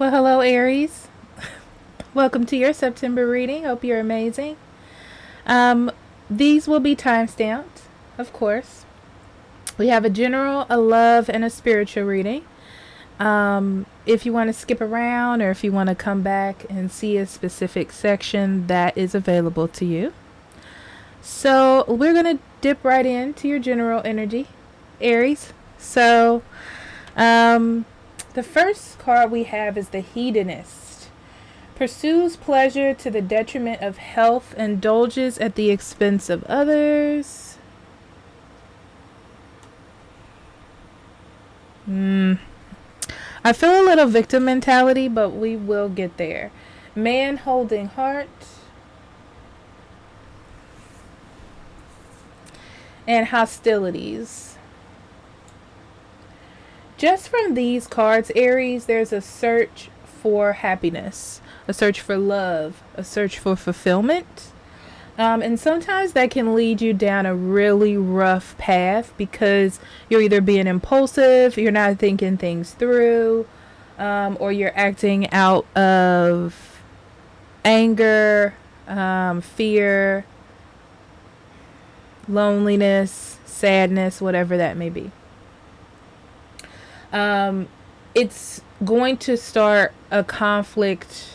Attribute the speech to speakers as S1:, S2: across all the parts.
S1: Well, hello, Aries. Welcome to your September reading. Hope you're amazing. Um, these will be time stamped, of course. We have a general, a love, and a spiritual reading. If you want to skip around or if you want to come back and see a specific section, that is available to you. So, we're going to dip right into your general energy, Aries. So, um, the first card we have is the Hedonist. Pursues pleasure to the detriment of health, indulges at the expense of others. I feel a little victim mentality, but we will get there. Man holding heart. And hostilities. Just from these cards, Aries, there's a search for happiness, a search for love, a search for fulfillment. And sometimes that can lead you down a really rough path because you're either being impulsive, you're not thinking things through, or you're acting out of anger, fear, loneliness, sadness, whatever that may be. It's going to start a conflict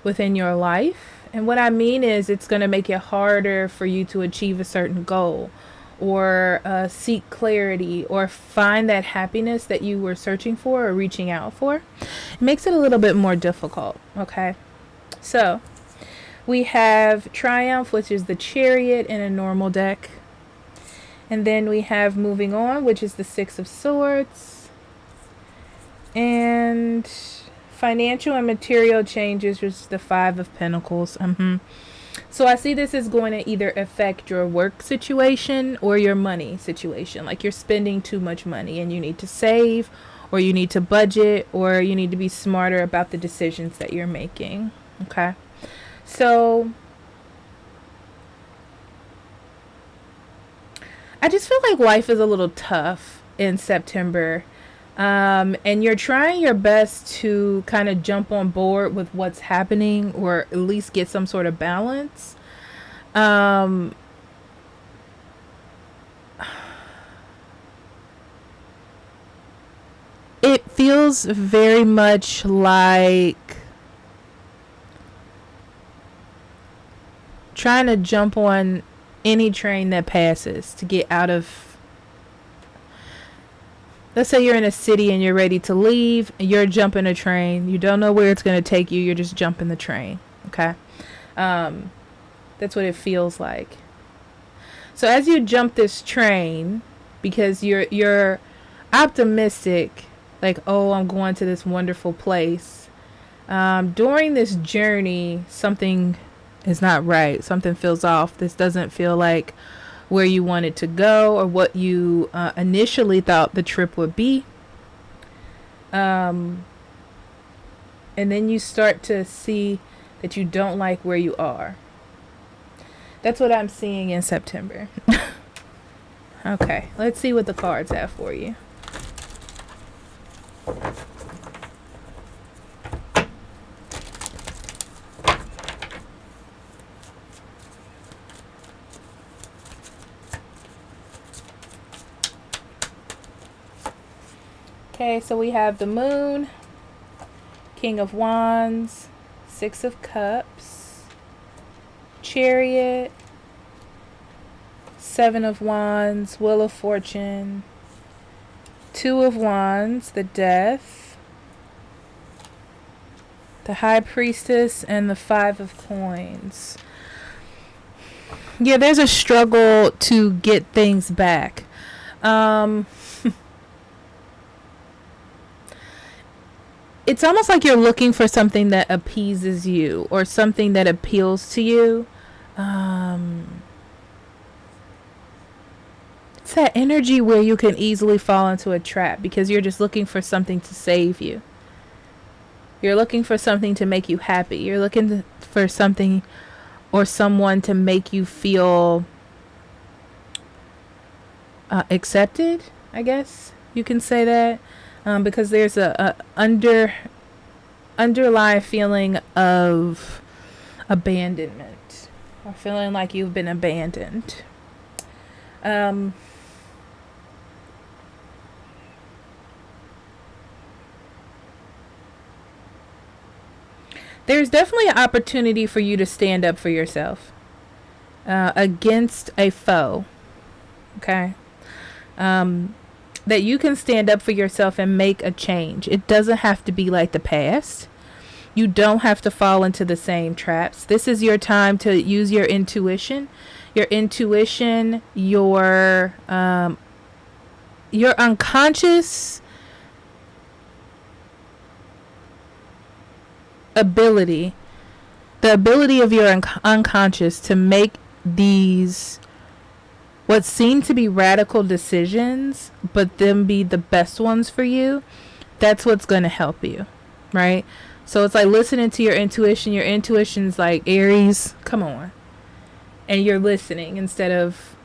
S1: within your life. And what I mean is it's going to make it harder for you to achieve a certain goal or seek clarity or find that happiness that you were searching for or reaching out for. It makes it a little bit more difficult, okay? So we have Triumph, which is the Chariot in a normal deck. And then we have Moving On, which is the Six of Swords. And Financial and Material Changes, which is the Five of Pentacles. So I see this is going to either affect your work situation or your money situation. Like you're spending too much money and you need to save, or you need to budget, or you need to be smarter about the decisions that you're making. Okay. So I just feel like life is a little tough in September. And you're trying your best to kind of jump on board with what's happening or at least get some sort of balance. It feels very much like trying to jump on any train that passes to get out of. Let's say you're in a city and you're ready to leave and you're jumping a train. You don't know where it's going to take you. You're just jumping the train. Okay. That's what it feels like. So as you jump this train, because you're optimistic, like, oh, I'm going to this wonderful place. During this journey, something is not right. Something feels off. This doesn't feel like where you wanted to go or what you initially thought the trip would be. And then you start to see that you don't like where you are. That's what I'm seeing in September. Okay, let's see what the cards have for you. Okay, so we have the Moon, King of Wands, Six of Cups, Chariot, Seven of Wands, Wheel of Fortune, Two of Wands, the Death, the High Priestess, and the Five of Coins. Yeah, there's a struggle to get things back. It's almost like you're looking for something that appeases you or something that appeals to you. It's that energy where you can easily fall into a trap because you're just looking for something to save you. You're looking for something to make you happy. You're looking for something or someone to make you feel accepted, I guess you can say that. Because there's a underlying feeling of abandonment, or feeling like you've been abandoned. There's definitely an opportunity for you to stand up for yourself against a foe. Okay. That you can stand up for yourself and make a change. It doesn't have to be like the past. You don't have to fall into the same traps. This is your time to use your intuition. Your intuition, your unconscious ability, the ability of your unconscious to make these what seem to be radical decisions, but them be the best ones for you. That's what's going to help you, right? So it's like listening to your intuition. Your intuition's like, Aries, come on. And you're listening instead of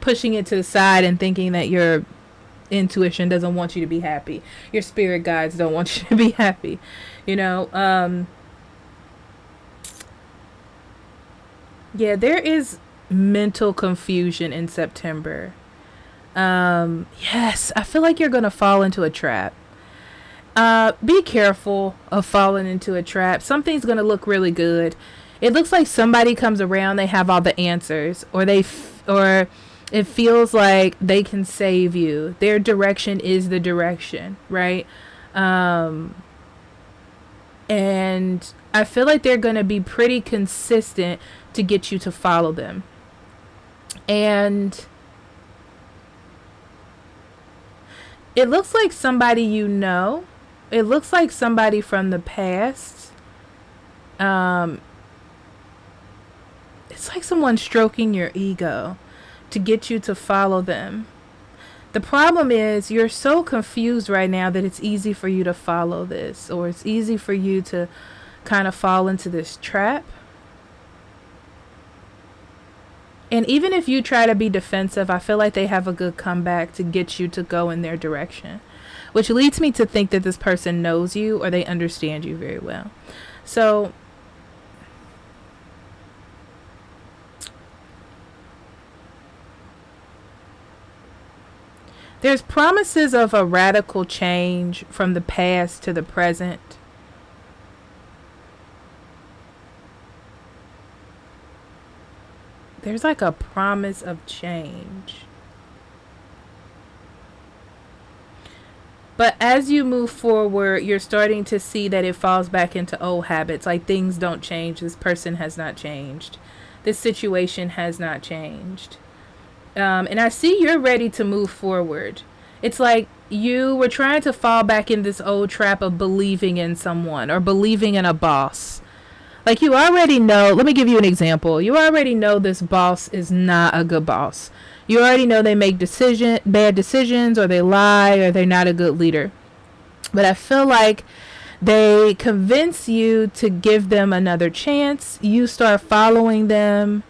S1: pushing it to the side and thinking that your intuition doesn't want you to be happy. Your spirit guides don't want you to be happy. You know, yeah, there is mental confusion in September. Yes, I feel like you're going to fall into a trap. Be careful of falling into a trap. Something's going to look really good. It looks like somebody comes around, they have all the answers, or or it feels like they can save you. Their direction is the direction, right? And I feel like they're going to be pretty consistent to get you to follow them. And it looks like somebody you know. It looks like somebody from the past. It's like someone stroking your ego to get you to follow them. The problem is you're so confused right now that it's easy for you to follow this, or it's easy for you to kind of fall into this trap. And even if you try to be defensive, I feel like they have a good comeback to get you to go in their direction, which leads me to think that this person knows you or they understand you very well. So there's promises of a radical change from the past to the present. There's like a promise of change. But as you move forward, you're starting to see that it falls back into old habits. Like things don't change. This person has not changed. This situation has not changed. And I see you're ready to move forward. It's like you were trying to fall back in this old trap of believing in someone or believing in a boss. Like you already know, let me give you an example. You already know this boss is not a good boss. You already know they make bad decisions, or they lie, or they're not a good leader. But I feel like they convince you to give them another chance. You start following them,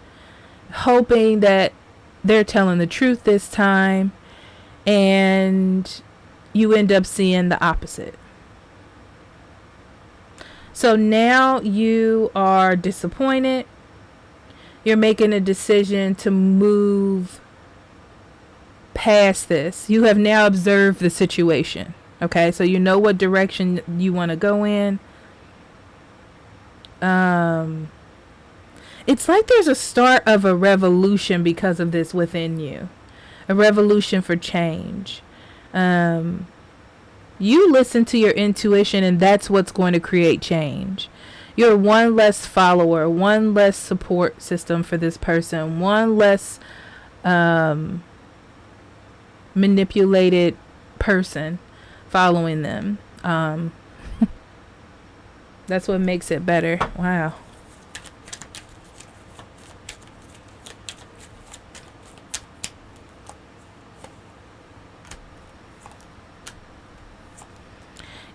S1: hoping that they're telling the truth this time, and you end up seeing the opposite. So now you are disappointed. You're making a decision to move past this. You have now observed the situation. Okay, so you know what direction you want to go in. It's like there's a start of a revolution because of this within you. A revolution for change. You listen to your intuition, and that's what's going to create change. You're one less follower, one less support system for this person, one less manipulated person following them. That's what makes it better. Wow.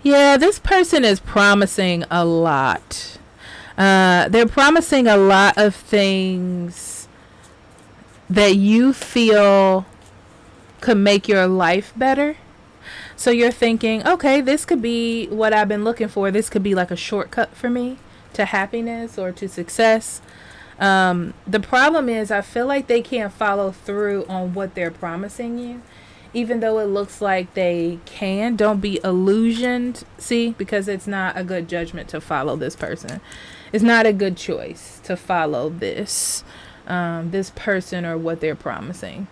S1: Yeah, this person is promising a lot. They're promising a lot of things that you feel could make your life better. So you're thinking, okay, this could be what I've been looking for. This could be like a shortcut for me to happiness or to success. The problem is, I feel like they can't follow through on what they're promising you, even though it looks like they can. Don't be illusioned, see, because it's not a good judgment to follow this person. It's not a good choice to follow this person or what they're promising.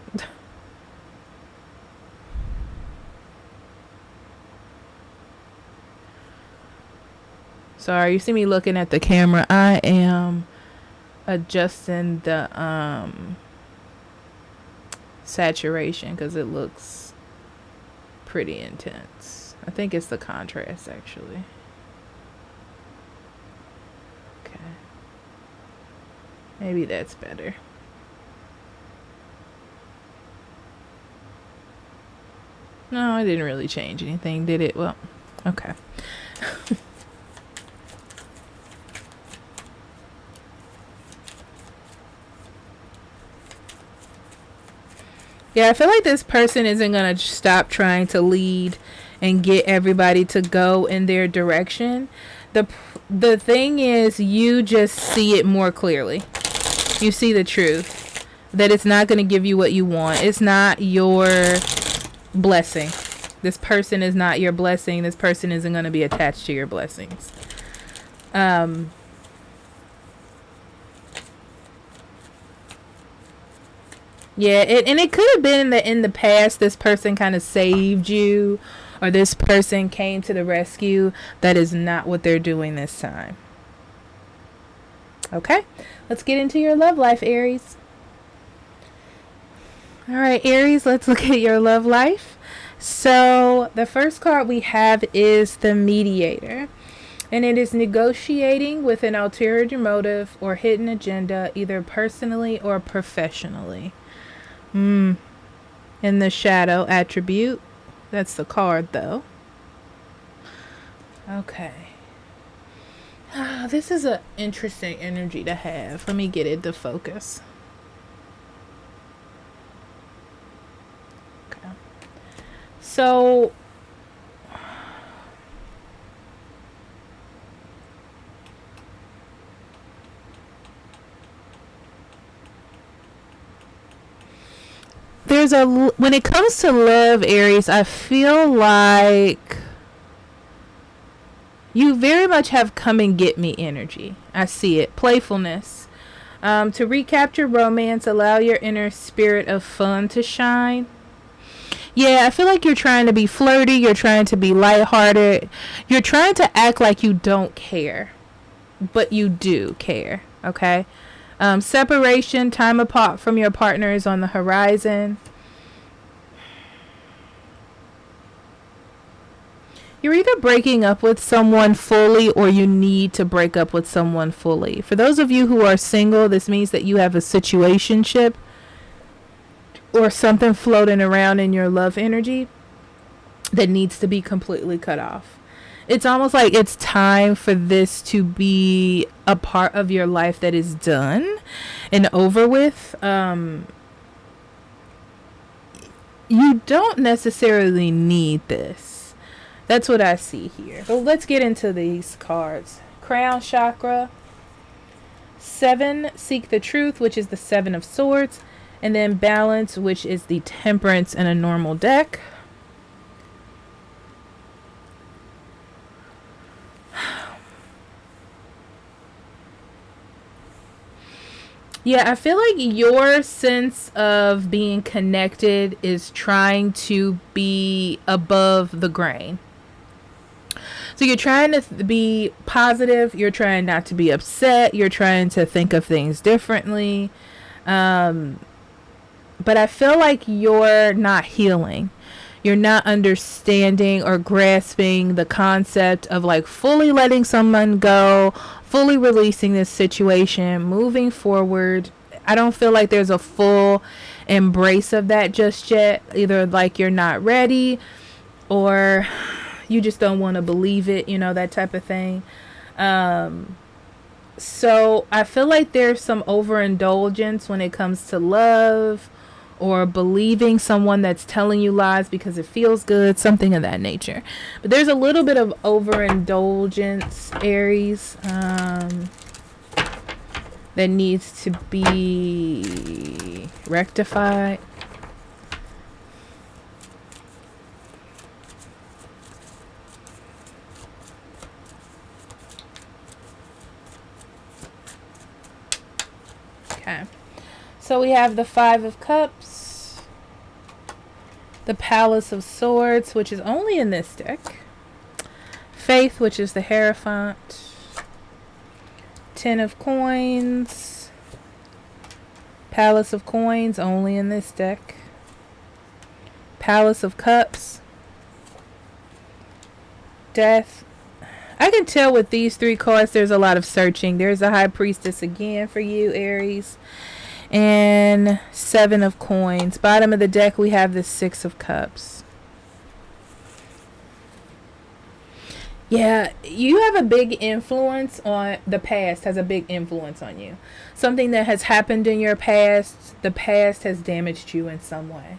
S1: Sorry, you see me looking at the camera. I am adjusting the saturation because it looks pretty intense. I think it's the contrast, actually. Okay. Maybe that's better. No, it didn't really change anything, did it? Well, okay. Yeah, I feel like this person isn't going to stop trying to lead and get everybody to go in their direction. The thing is, you just see it more clearly. You see the truth. That it's not going to give you what you want. It's not your blessing. This person is not your blessing. This person isn't going to be attached to your blessings. Yeah, and it could have been that in the past this person kind of saved you, or this person came to the rescue. That is not what they're doing this time. Okay, let's get into your love life, Aries. All right, Aries, let's look at your love life. So the first card we have is the Mediator. And it is negotiating with an ulterior motive or hidden agenda, either personally or professionally. In the shadow attribute. That's the card, though. Okay. This is an interesting energy to have. Let me get it to focus. Okay. So when it comes to love, Aries, I feel like you very much have come and get me energy. I see it. Playfulness. To recapture romance, allow your inner spirit of fun to shine. Yeah, I feel like you're trying to be flirty. You're trying to be lighthearted. You're trying to act like you don't care. But you do care. Okay? Separation, time apart from your partner is on the horizon. You're either breaking up with someone fully or you need to break up with someone fully. For those of you who are single, this means that you have a situationship or something floating around in your love energy that needs to be completely cut off. It's almost like it's time for this to be a part of your life that is done and over with. You don't necessarily need this. That's what I see here. But let's get into these cards. Crown chakra. 7, seek the truth, which is the 7 of swords. And then balance, which is the temperance in a normal deck. Yeah, I feel like your sense of being connected is trying to be above the grain. So you're trying to be positive. You're trying not to be upset. You're trying to think of things differently. But I feel like you're not healing. You're not understanding or grasping the concept of like fully letting someone go, fully releasing this situation, moving forward. I don't feel like there's a full embrace of that just yet. Either like you're not ready or you just don't want to believe it, you know, that type of thing. So I feel like there's some overindulgence when it comes to love or believing someone that's telling you lies because it feels good, something of that nature. But there's a little bit of overindulgence, Aries, that needs to be rectified. Okay. So we have the Five of Cups, the Palace of Swords, which is only in this deck, Faith, which is the Hierophant, Ten of Coins, Palace of Coins, only in this deck, Palace of Cups, Death. I can tell with these three cards there's a lot of searching. There's a High Priestess again for you, Aries. And Seven of Coins. Bottom of the deck we have the Six of Cups. Yeah, you have a big influence on the past, has a big influence on you. Something that has happened in your past, the past has damaged you in some way.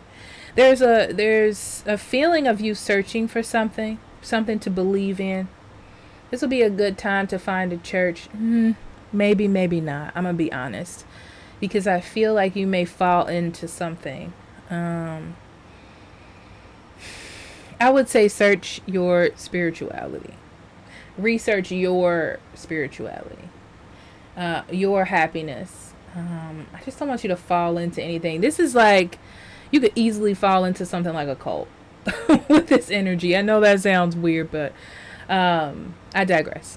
S1: There's a feeling of you searching for something to believe in. This will be a good time to find a church. Maybe, maybe not. I'm going to be honest. Because I feel like you may fall into something. I would say search your spirituality. Research your spirituality. Your happiness. I just don't want you to fall into anything. This is like, you could easily fall into something like a cult with this energy. I know that sounds weird, but I digress.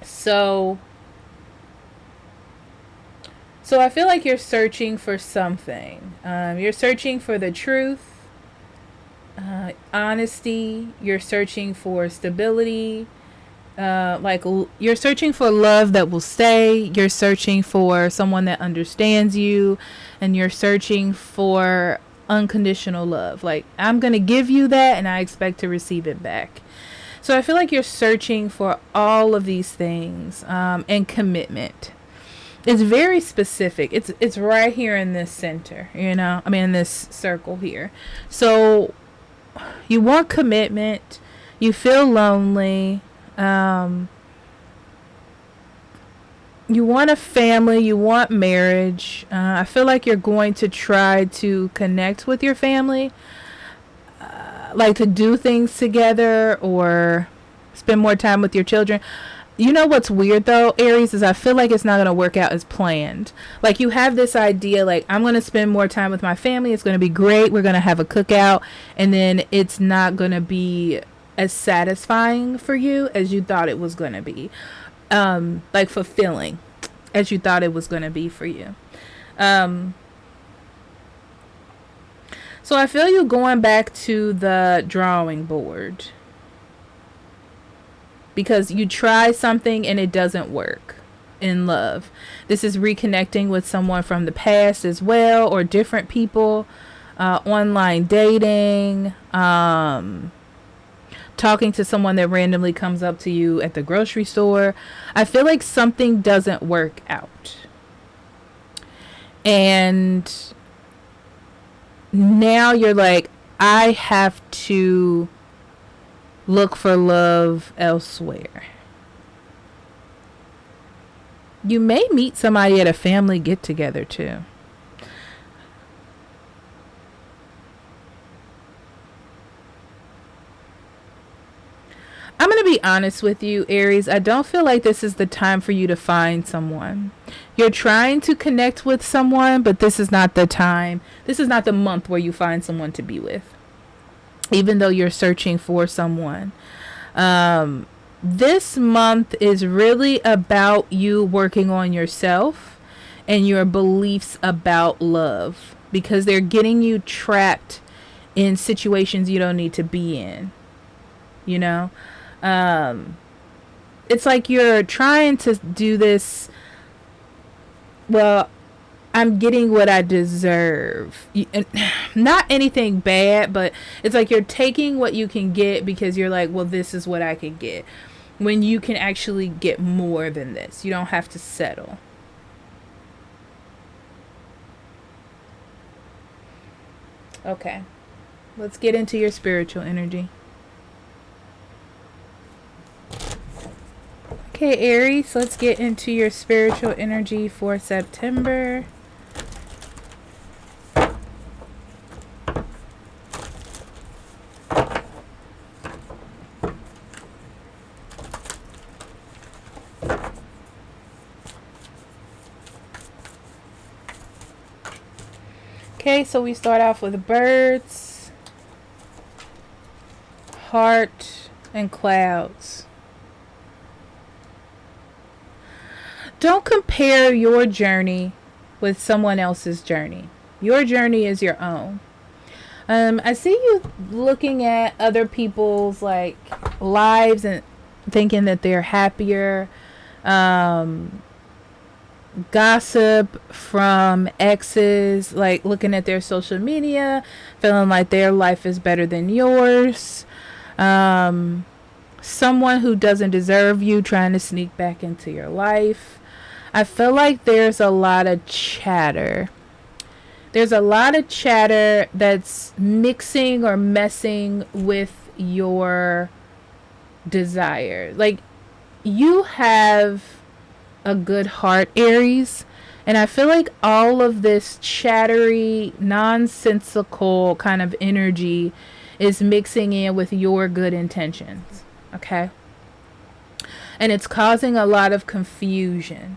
S1: So I feel like you're searching for something. You're searching for the truth, honesty. You're searching for stability. You're searching for love that will stay. You're searching for someone that understands you. And you're searching for unconditional love. Like, I'm going to give you that and I expect to receive it back. So I feel like you're searching for all of these things, and commitment. It's very specific. It's right here in this center, in this circle here. So you want commitment. You feel lonely. You want a family. You want marriage. I feel like you're going to try to connect with your family. Like to do things together or spend more time with your children. You know what's weird though, Aries, is I feel like it's not going to work out as planned. Like you have this idea, like I'm going to spend more time with my family. It's going to be great. We're going to have a cookout. And then it's not going to be as satisfying for you as you thought it was going to be. Like fulfilling as you thought it was going to be for you. So I feel you going back to the drawing board. Because you try something and it doesn't work in love. This is reconnecting with someone from the past as well, or different people, online dating, talking to someone that randomly comes up to you at the grocery store. I feel like something doesn't work out. And now you're like, I have to look for love elsewhere. You may meet somebody at a family get-together too. I'm going to be honest with you, Aries. I don't feel like this is the time for you to find someone. You're trying to connect with someone, but this is not the time. This is not the month where you find someone to be with. Even though you're searching for someone. This month is really about you working on yourself and your beliefs about love. Because they're getting you trapped in situations you don't need to be in. You know? It's like you're trying to do this. Well, I'm getting what I deserve. Not anything bad, but it's like you're taking what you can get because you're like, well, this is what I can get. When you can actually get more than this. You don't have to settle. Okay. Let's get into your spiritual energy. Okay, Aries, let's get into your spiritual energy for September. Okay, so we start off with birds, heart, and clouds. Don't compare your journey with someone else's journey. Your journey is your own. I see you looking at other people's like lives and thinking that they're happier. Gossip from exes, like looking at their social media, feeling like their life is better than yours. Someone who doesn't deserve you trying to sneak back into your life. I feel like there's a lot of chatter. There's a lot of chatter that's mixing or messing with your desire. Like, you have a good heart, Aries, and I feel like all of this chattery, nonsensical kind of energy is mixing in with your good intentions. Okay? And it's causing a lot of confusion.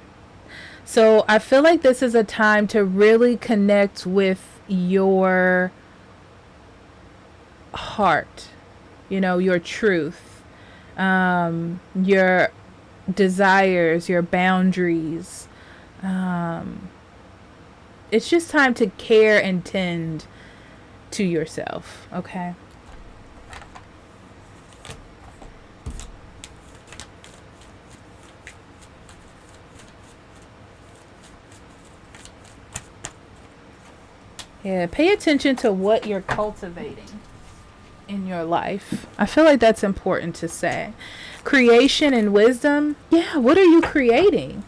S1: So I feel like this is a time to really connect with your heart, you know, your truth, your desires, your boundaries. It's just time to care and tend to yourself, okay? Yeah, pay attention to what you're cultivating in your life. I feel like that's important to say. Creation and wisdom. Yeah, what are you creating?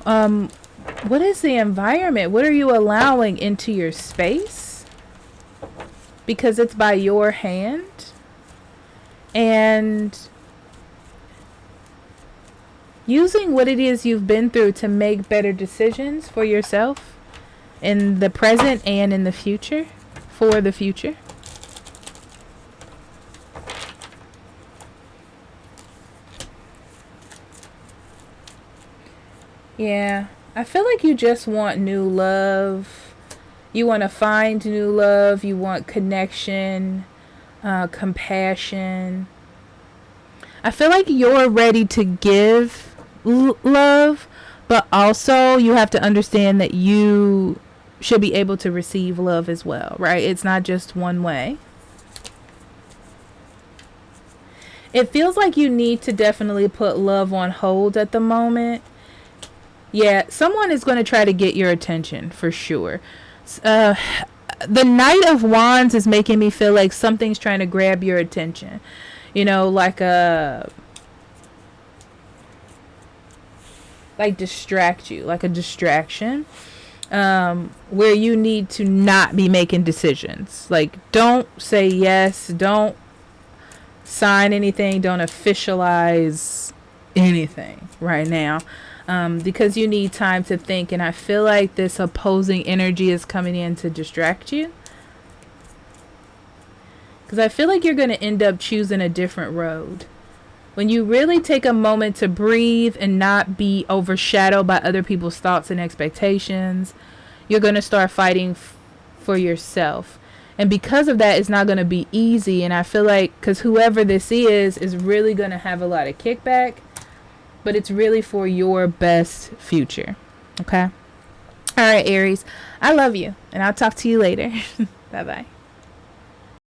S1: What is the environment? What are you allowing into your space? Because it's by your hand. And using what it is you've been through to make better decisions for yourself in the present and in the future, for the future. Yeah, I feel like you just want new love. You want to find new love. You want connection, compassion. I feel like you're ready to give love, but also you have to understand that you should be able to receive love as well, right? It's not just one way. It feels like you need to definitely put love on hold at the moment. Yeah, someone is going to try to get your attention for sure. The Knight of Wands is making me feel like something's trying to grab your attention. You know, like distract you, like a distraction. Where you need to not be making decisions. Like, don't say yes, don't sign anything, don't officialize anything right now, because you need time to think. And I feel like this opposing energy is coming in to distract you, because I feel like you're going to end up choosing a different road. When you really take a moment to breathe and not be overshadowed by other people's thoughts and expectations, you're going to start fighting for yourself. And because of that, it's not going to be easy. And I feel like, because whoever this is really going to have a lot of kickback, but it's really for your best future. Okay? All right, Aries. I love you, and I'll talk to you later. Bye-bye.